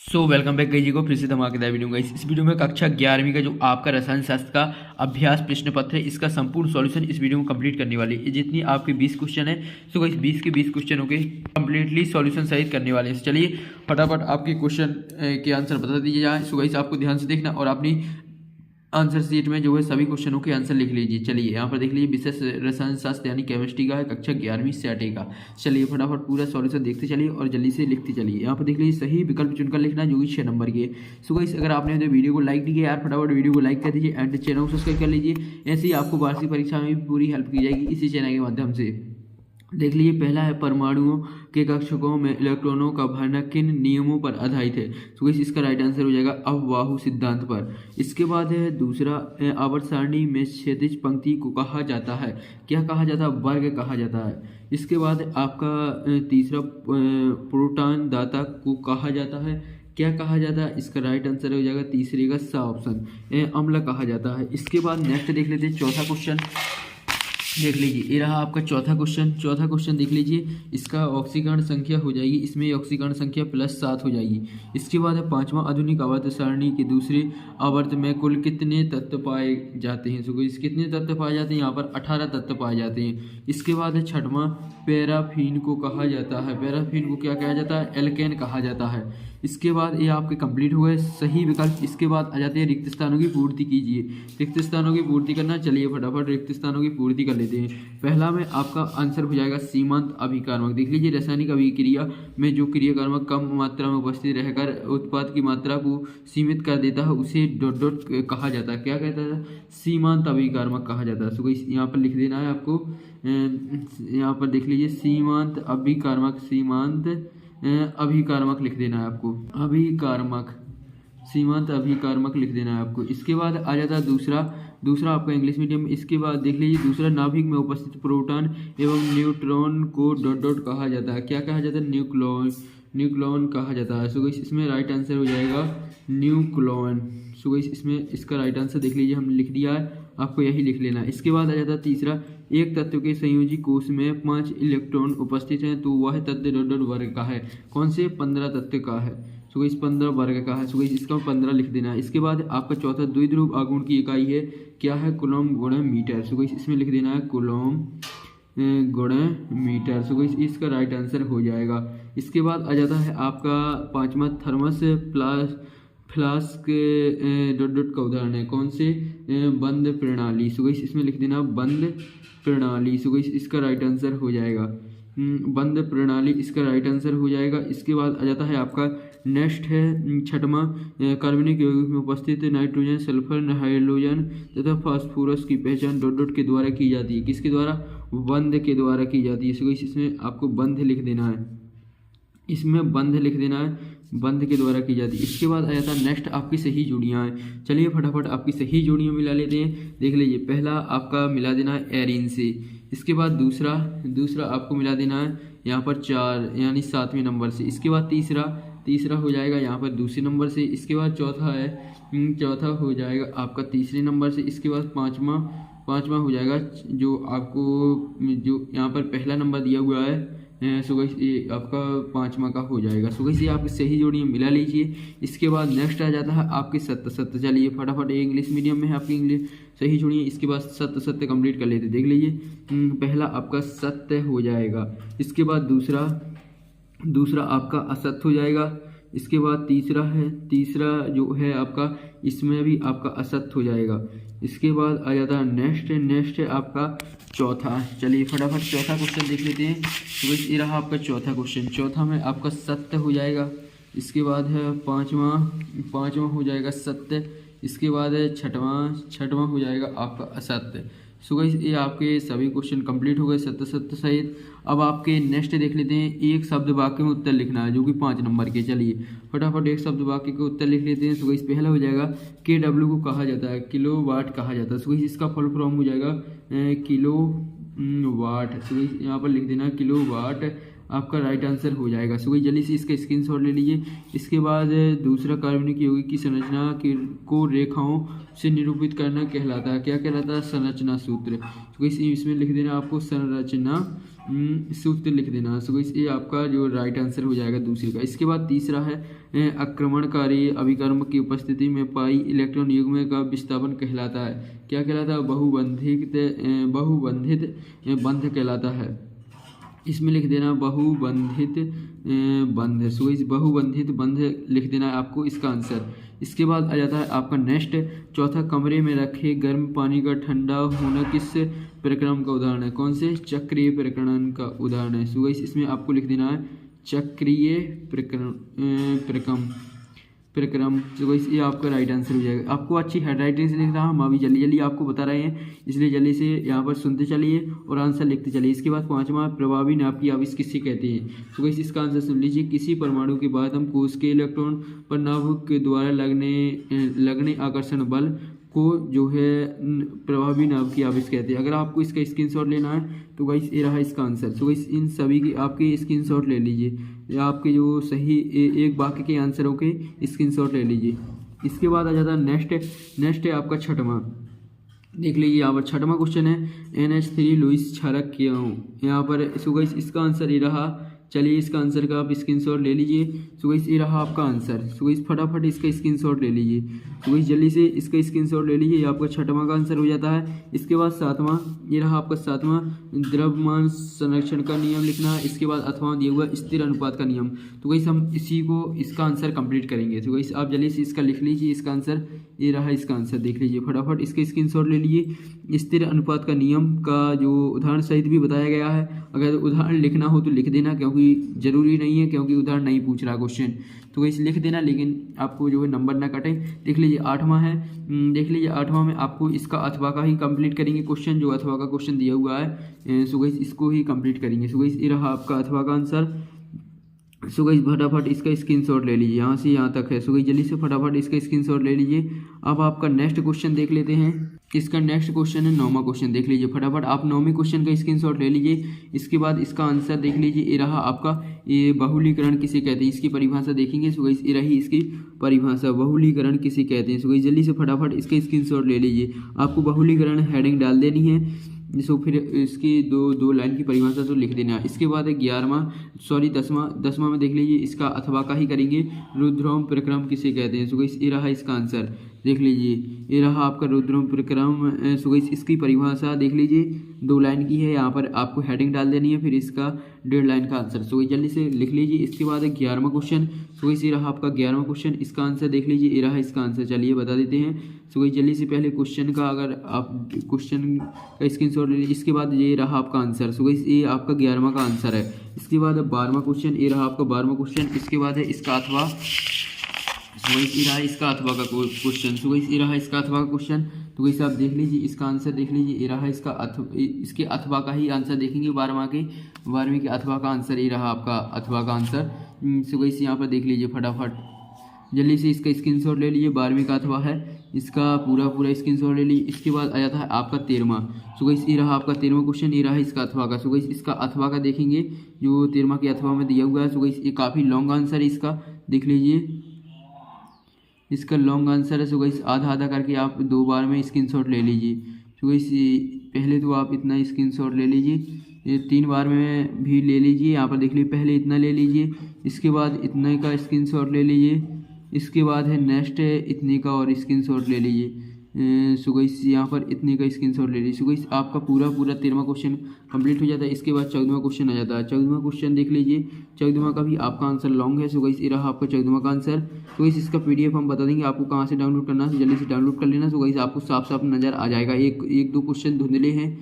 Welcome back guys जी को फिर से धमाकेदार वीडियो गाइस। इस वीडियो में कक्षा 11वीं का जो आपका रसायन शास्त्र का अभ्यास प्रश्न पत्र है, इसका संपूर्ण सॉल्यूशन इस वीडियो में कंप्लीट करने वाले हैं। जितनी आपके 20 क्वेश्चन है, सो गाइस 20 के 20 क्वेश्चनों के कंप्लीटली सॉल्यूशन सहित करने वाले हैं। चलिए फटाफट आपके क्वेश्चन के आंसर बता दीजिए जाए। सो गाइस आपको ध्यान से देखना और अपनी आंसर शीट में जो है सभी क्वेश्चनों के आंसर लिख लीजिए। चलिए यहाँ पर देख लीजिए, विशेष रसायन शास्त्र यानी केमिस्ट्री का है, कक्षा 11वीं सेटे का। चलिए फटाफट पूरा सॉल्यूशन देखते चलिए और जल्दी से लिखते चलिए। यहाँ पर देख लीजिए सही विकल्प चुनकर लिखना जो कि 6 नंबर के। सो गाइस अगर आपने तो वीडियो को लाइक नहीं किया यार, फटाफट वीडियो को लाइक कर दीजिए एंड चैनल को सब्सक्राइब कर लीजिए। ऐसे ही आपको वार्षिक परीक्षा में भी पूरी हेल्प की जाएगी इसी चैनल के माध्यम से। देख लीजिए पहला है, परमाणुओं के कक्षकों में इलेक्ट्रॉनों का भरना किन नियमों पर आधारित है। तो इसका राइट आंसर हो जाएगा अफवाहु सिद्धांत पर। इसके बाद है दूसरा, आवर्त सारणी में क्षैतिज पंक्ति को कहा जाता है, क्या कहा जाता है, वर्ग कहा जाता है। इसके बाद आपका तीसरा, प्रोटॉन दाता को कहा जाता है, क्या कहा जाता है। इसका राइट आंसर हो जाएगा तीसरे का सा ऑप्शन, अम्ल कहा जाता है। इसके बाद नेक्स्ट देख लेते हैं चौथा क्वेश्चन। देख लीजिए ये रहा आपका चौथा क्वेश्चन। चौथा क्वेश्चन देख लीजिए, इसका ऑक्सीकरण संख्या हो जाएगी, इसमें ऑक्सीकरण संख्या +7 हो जाएगी। इसके बाद है पांचवा, आधुनिक आवर्त सारणी के दूसरे आवर्त में कुल कितने तत्व पाए जाते हैं। सो इस कितने तत्व पाए जाते हैं, यहाँ पर 18 तत्व पाए जाते हैं। इसके बाद है छठवां, पैराफिन को कहा जाता है, पैराफिन को क्या कहा जाता है, एल्केन कहा जाता है। इसके बाद ये आपके कंप्लीट हुए सही विकल्प। इसके बाद आ जाते हैं रिक्त स्थानों की पूर्ति कीजिए। रिक्त स्थानों की पूर्ति करना, चलिए फटाफट रिक्त स्थानों की पूर्ति कर लेते हैं। पहला में आपका आंसर हो जाएगा सीमांत अभिकारमक। देख लीजिए रासायनिक अभिक्रिया में जो क्रियाकारक कम मात्रा में उपस्थित रहकर उत्पाद की मात्रा को सीमित कर देता है उसे डॉट डॉट कहा जाता है, क्या कहता है, सीमांत अभिकारमक कहा जाता है। सो यहाँ पर लिख देना है आपको, यहाँ पर देख लीजिए सीमांत अभिकारमक, सीमांत अभिकारमक लिख देना है आपको, अभिकारमक, सीमांत अभिकारमक लिख देना है आपको। इसके बाद आ जाता है दूसरा आपका इंग्लिश मीडियम। इसके बाद देख लीजिए दूसरा, नाभिक में उपस्थित प्रोटॉन एवं न्यूट्रॉन को डॉट डॉट कहा जाता है, क्या कहा जाता है, न्यूक्लॉन कहा जाता है। सो इसमें राइट आंसर हो जाएगा न्यूक्लॉन। सो इसमें इसका राइट आंसर देख लीजिए हमने लिख दिया है, आपको यही लिख लेना है। इसके बाद आ जाता है तीसरा, एक तत्व के संयोजी कोष में 5 इलेक्ट्रॉन उपस्थित हैं तो वह तत्व डॉट डॉट वर्ग का है, कौन से, 15 तत्व का है। सो इस 15 वर्ग का है। सो इसका 15 लिख देना है। इसके बाद आपका चौथा, द्विध्रुव आघूर्ण की इकाई है, क्या है, कूलम गुणा मीटर। सो इसमें लिख देना है कूलम गुणा मीटर। सो इसका राइट आंसर हो जाएगा। इसके बाद आ जाता है आपका पांचवा, थर्मस फ्लास्क डॉट डॉट का उदाहरण है, कौन से, बंद प्रणाली। सो इसमें लिख देना बंद प्रणाली। सो इसका राइट आंसर हो जाएगा बंद प्रणाली, इसका राइट आंसर हो जाएगा। इसके बाद आ जाता है आपका नेक्स्ट है छठवां, कार्बनिक यौगिक में उपस्थित नाइट्रोजन, सल्फर, हाइड्रोजन तथा फास्फोरस की पहचान डॉट डॉट के द्वारा की जाती है, किसके द्वारा, बंध के द्वारा की जाती है। सो इसमें आपको बंध लिख देना है, इसमें बंध लिख देना है, बंध के द्वारा की जाती है। इसके बाद आ जाता है नेक्स्ट आपकी सही जोड़ियाँ हैं। चलिए फटाफट आपकी सही जोड़ियाँ मिला लेते हैं। देख लीजिए पहला आपका मिला देना है एरिन से। इसके बाद दूसरा आपको मिला देना है यहाँ पर 4 यानी 7वें नंबर से। इसके बाद तीसरा हो जाएगा यहाँ पर दूसरे नंबर से। इसके बाद चौथा हो जाएगा आपका तीसरे नंबर से। इसके बाद पाँचवा हो जाएगा जो आपको जो यहाँ पर पहला नंबर दिया हुआ है, सो गाइस ये आपका 5वां का हो जाएगा। सो गाइस ये आप सही जोड़ियाँ मिला लीजिए। इसके बाद नेक्स्ट आ जाता है आपके सत्य। चलिए फटाफट इंग्लिश मीडियम में है आपकी इंग्लिश सही जोड़ियाँ। इसके बाद सत्य कंप्लीट कर लेते। देख लीजिए पहला आपका सत्य हो जाएगा। इसके बाद दूसरा आपका असत्य हो जाएगा। इसके बाद तीसरा जो है आपका, इसमें भी आपका असत्य हो जाएगा। इसके बाद आ जाता है नेक्स्ट है आपका चौथा। चलिए फटाफट चौथा क्वेश्चन देख लेते हैं। तो बस ये रहा आपका चौथा क्वेश्चन। चौथा में आपका सत्य हो जाएगा। इसके बाद है पाँचवा हो जाएगा सत्य। इसके बाद है छठवां हो जाएगा आपका असत्य। सो गाइस ये आपके सभी क्वेश्चन कंप्लीट हो गए सत्य सहित। अब आपके नेक्स्ट देख लेते हैं, एक शब्द वाक्य में उत्तर लिखना है जो कि 5 नंबर के। चलिए फटाफट एक शब्द वाक्य के उत्तर लिख लेते हैं। सो गाइस पहला हो जाएगा KW को कहा जाता है, किलो वाट कहा जाता है। सो गाइस इसका फुल फॉर्म हो जाएगा किलो वाट। सो गाइस यहाँ पर लिख देना किलो वाट, आपका राइट आंसर हो जाएगा। सो गाइस जल्दी से इसका स्क्रीनशॉट ले लीजिए। इसके बाद दूसरा, कार्बनिक यौगिक की संरचना को रेखाओं से निरूपित करना कहलाता है, क्या कहलाता है, संरचना सूत्र। तो गाइस इसमें लिख देना आपको संरचना सूत्र लिख देना। सो गाइस ये आपका जो राइट आंसर हो जाएगा दूसरे का। इसके बाद तीसरा है आक्रमणकारी अभिकर्म की उपस्थिति में पाई इलेक्ट्रॉन युग्म का विस्थापन कहलाता है। क्या कहलाता है? बहुबंधित बंध कहलाता है। इसमें लिख देना बहुबंधित बंध। सो इस बहुबंधित बंध लिख देना है आपको इसका आंसर। इसके बाद आ जाता है आपका नेक्स्ट चौथा, कमरे में रखे गर्म पानी का ठंडा होना किस प्रक्रम का उदाहरण है? कौन से? चक्रीय प्रकरण का उदाहरण है। सो गाइस इसमें आपको लिख देना है चक्रीय प्रक्रम। तो गाइस ये आपका राइट आंसर हो जाएगा। आपको अच्छी हैंडराइटिंग से लिख रहा हूँ, हम अभी जल्दी जल्दी आपको बता रहे हैं, इसलिए जल्दी से यहाँ पर सुनते चलिए और आंसर लिखते चलिए। इसके बाद पांचवा, प्रभावी नाभ की आवेश किसे कहते हैं? तो गाइस इसका आंसर सुन लीजिए। किसी परमाणु के बाद हम कोश के इलेक्ट्रॉन पर नाभ के द्वारा लगने आकर्षण बल को जो है प्रभावी नाभ की आवेश कहते हैं। अगर आपको इसका स्क्रीनशॉट लेना है तो गाइस ये रहा इसका आंसर। तो गाइस इन सभी की आपके स्क्रीनशॉट ले लीजिए, या आपके जो सही एक वाक्य के आंसरों के स्क्रीनशॉट ले लीजिए। इसके बाद आ जाता है नेक्स्ट है आपका छठवां। देख लीजिए यहाँ पर छठवां क्वेश्चन है NH3 लुईस क्षारक क्यों? यहाँ पर सो गाइस इसका आंसर ये रहा। चलिए इसका आंसर का आप स्क्रीनशॉट ले लीजिए। सो गाइस ये रहा आपका आंसर। सो गाइस फटाफट इसका स्क्रीनशॉट ले लीजिए। सो गाइस जल्दी से इसका स्क्रीनशॉट ले लीजिए, ये आपका छठवां का आंसर हो जाता है। इसके बाद सातवां, ये रहा आपका सातवां, द्रव्यमान संरक्षण का नियम लिखना है। इसके बाद अथवा दिया हुआ स्थिर अनुपात का नियम। तो गाइस हम इसका आंसर कंप्लीट करेंगे। तो गाइस आप जल्दी से इसका लिख लीजिए इसका आंसर। ये रहा इसका आंसर, देख लीजिए फटाफट इसका स्क्रीनशॉट ले लीजिए। स्थिर अनुपात का नियम का जो उदाहरण सहित भी बताया गया है, अगर उदाहरण लिखना हो तो लिख देना, क्योंकि जरूरी नहीं है, क्योंकि उदाहरण नहीं पूछ रहा क्वेश्चन, तो इसे लिख देना, लेकिन आपको जो है नंबर ना कटे। देख लीजिए आठवां है, देख लीजिए आठवां में आपको इसका अथवा का ही कंप्लीट करेंगे क्वेश्चन, जो अथवा का क्वेश्चन दिया हुआ है। सो गाइस इसको ही कंप्लीट करेंगे। सो गाइस ये रहा आपका अथवा का आंसर। सो गाइस फटाफट इसका स्क्रीनशॉट ले लीजिए, यहाँ से यहाँ तक है। सो गाइस जल्दी से फटाफट इसका स्क्रीनशॉट ले लीजिए। अब आपका नेक्स्ट क्वेश्चन देख लेते हैं। इसका नेक्स्ट क्वेश्चन है 9वां क्वेश्चन। देख लीजिए फटाफट आप 9वें क्वेश्चन का स्क्रीनशॉट ले लीजिए। इसके बाद इसका आंसर देख लीजिए। ये रहा आपका, ये बहुलीकरण किसे कहते हैं, इसकी परिभाषा देखेंगे। सो गाइस ये रही इसकी परिभाषा, बहुलीकरण किसे कहते हैं। सो गाइस जल्दी से फटाफट इसका स्क्रीनशॉट ले लीजिए। आपको बहुलीकरण हेडिंग डाल देनी है। सो फिर इसकी दो लाइन की परिभाषा तो लिख देना। इसके बाद 10वां में देख लीजिए, इसका अथवा का ही करेंगे। रुद्रम प्रक्रम किसे कहते हैं। सो गाइस ये रहा इसका आंसर, देख लीजिए ये रहा आपका रुद्रम प्रक्रम। सो गाइस इसकी परिभाषा देख लीजिए, 2 लाइन की है, यहाँ पर आपको हेडिंग डाल देनी है, फिर इसका 1.5 लाइन का आंसर। सो गाइस जल्दी से लिख लीजिए। इसके बाद 11वां क्वेश्चन। सो गाइस ये रहा आपका 11वां क्वेश्चन, इसका आंसर देख लीजिए, ये रहा इसका आंसर। चलिए बता देते हैं। सो गाइस जल्दी से पहले क्वेश्चन का, अगर आप क्वेश्चन का स्क्रीनशॉट ले लीजिए। इसके बाद ये रहा आपका आंसर। सो गाइस ये आपका 11वां का आंसर है। इसके बाद 12वां क्वेश्चन, ये रहा आपका 12वां क्वेश्चन। इसके बाद है इसका अथवा। सो गाइस ये रहा इसका अथवा का क्वेश्चन। सो गाइस ये रहा इसका अथवा का क्वेश्चन। तो गाइस आप देख लीजिए इसका आंसर, देख लीजिए ये रहा इसका इसके अथवा का ही आंसर देखेंगे। 12वीं के अथवा का आंसर ये रहा आपका अथवा का आंसर। सो गाइस यहाँ पर देख लीजिए फटाफट जल्दी से इसका स्क्रीनशॉट ले लीजिए। 12वीं का अथवा है, इसका पूरा स्क्रीनशॉट ले लीजिए। इसके बाद आ जाता है आपका 13वां। सो गाइस ये रहा आपका 13वां क्वेश्चन, ये रहा इसका अथवा का। सो गाइस इसका अथवा का देखेंगे, जो 13वां के अथवा में दिया हुआ है। सो गाइस ये काफ़ी लॉन्ग आंसर है इसका, देख लीजिए इसका लॉन्ग आंसर है। सो गाइस आधा करके आप 2 बार में स्क्रीनशॉट ले लीजिए। सो गाइस पहले तो आप इतना स्क्रीनशॉट ले लीजिए, ये 3 बार में भी ले लीजिए। यहाँ पर देख लीजिए, पहले इतना ले लीजिए, इसके बाद इतने का स्क्रीनशॉट ले लीजिए, इसके बाद है नेक्स्ट है इतने का और स्क्रीनशॉट ले लीजिए। सो गाइस यहाँ पर इतने का स्क्रीनशॉट ले लीजिए। सो गाइस आपका पूरा 13वां क्वेश्चन कंप्लीट हो जाता है। इसके बाद 14वां क्वेश्चन आ जाता है। 14वां क्वेश्चन देख लीजिए, 14वां का भी आपका आंसर लॉन्ग है। सो गाइस ये रहा आपका 14वां का आंसर। तो गाइस इसका PDF हम बता देंगे आपको कहाँ से डाउनलोड करना है, जल्दी से डाउनलोड कर लेना। सो गाइस आपको साफ साफ नज़र आ जाएगा। एक दो क्वेश्चन धुंधले हैं,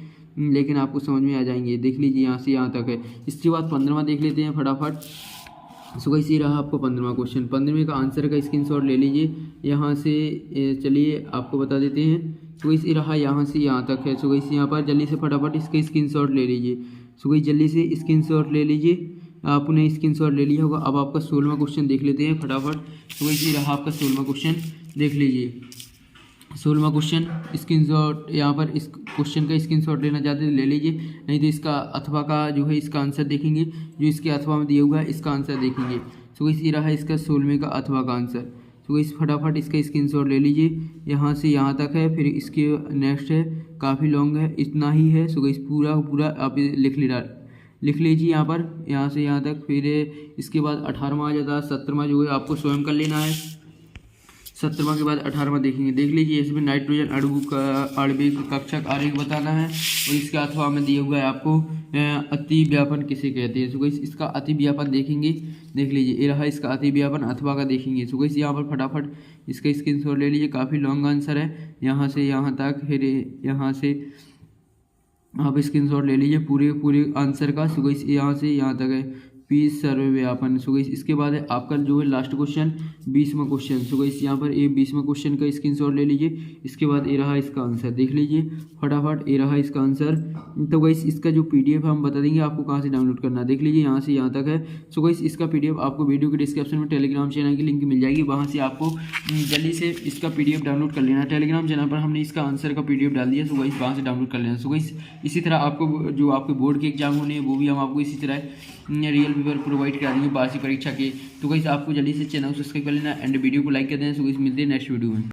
लेकिन आपको समझ में आ जाएंगे। देख लीजिए यहाँ से यहाँ तक है। इसके बाद 15वां देख लेते हैं फटाफट। सो गाइस ये रहा आपको 15वां क्वेश्चन। 15वें का आंसर का स्क्रीनशॉट ले लीजिए। यहाँ से चलिए आपको बता देते हैं। सो गाइस ये रहा यहाँ से यहाँ तक है। सो गाइस यहाँ पर जल्दी से फटाफट इसका स्क्रीनशॉट ले लीजिए। सो गाइस जल्दी से स्क्रीनशॉट ले लीजिए। आपने स्क्रीनशॉट ले लिया होगा। अब आपका 16वां क्वेश्चन देख लेते हैं फटाफट। सो गाइस ये रहा आपका 16वां क्वेश्चन, देख लीजिए 16वां क्वेश्चन। स्क्रीनशॉट यहाँ पर इस क्वेश्चन का स्क्रीनशॉट लेना चाहते हैं ले लीजिए, नहीं तो इसका अथवा का जो है इसका आंसर देखेंगे, जो इसके अथवा में दिया हुआ है इसका आंसर देखेंगे। सो गाइस ये रहा इसका 16वें का अथवा का आंसर। सो गाइस फटाफट इसका स्क्रीनशॉट ले लीजिए। यहाँ से यहाँ तक है, फिर इसके नेक्स्ट है, काफ़ी लॉन्ग है, इतना ही है। सो गाइस पूरा आप लिख लीजिए यहाँ पर, यहाँ से यहाँ तक। फिर इसके बाद 18वां आ जाता है, 17वां जो है आपको स्वयं कर लेना है। 17वां के बाद 18वां देखेंगे, देख लीजिए। इसमें नाइट्रोजन आणविक कक्षक आरेख बताना है और इसके अथवा में दिया हुआ है आपको अति व्यापन किसे कहते हैं। सो गाइस इसका अति व्यापन देखेंगे, देख लीजिए ये रहा इसका अति व्यापन अथवा का देखेंगे। सो गाइस यहाँ पर फटाफट इसका स्क्रीनशॉट ले लीजिए, काफ़ी लॉन्ग आंसर है, यहाँ से यहाँ तक, फिर यहाँ से आप स्क्रीनशॉट ले लीजिए पूरे आंसर का। सो गाइस यहाँ से यहाँ तक है पीस सर्वव्यापन। सो गाइस इसके बाद है आपका जो है लास्ट क्वेश्चन 20वां क्वेश्चन। सो गाइस यहाँ पर ये 20वां क्वेश्चन का स्क्रीनशॉट ले लीजिए। इसके बाद ये रहा इसका आंसर, देख लीजिए फटाफट, ये रहा इसका आंसर। तो गाइस इसका जो पीडीएफ हम बता देंगे आपको कहाँ से डाउनलोड करना है, देख लीजिए यहाँ से यहाँ तक है। सो गाइस इसका पीडीएफ आपको वीडियो के डिस्क्रिप्शन में टेलीग्राम चैनल की लिंक मिल जाएगी, वहाँ से आपको जल्दी से इसका पीडीएफ डाउनलोड कर लेना है। टेलीग्राम चैनल पर हमने इसका आंसर का पीडीएफ डाल दिया। सो गाइस वहाँ से डाउनलोड कर लेना। सो गाइस इसी तरह आपको जो आपके बोर्ड के एग्जाम होने हैं वो भी हम आपको इसी तरह रियल पेपर प्रोवाइड करा देंगे वार्षिक परीक्षा के। तो गाइस आपको जल्दी से चैनल को सब्सक्राइब कर लेना एंड वीडियो को लाइक कर देना। सो गाइस मिलते हैं नेक्स्ट वीडियो में।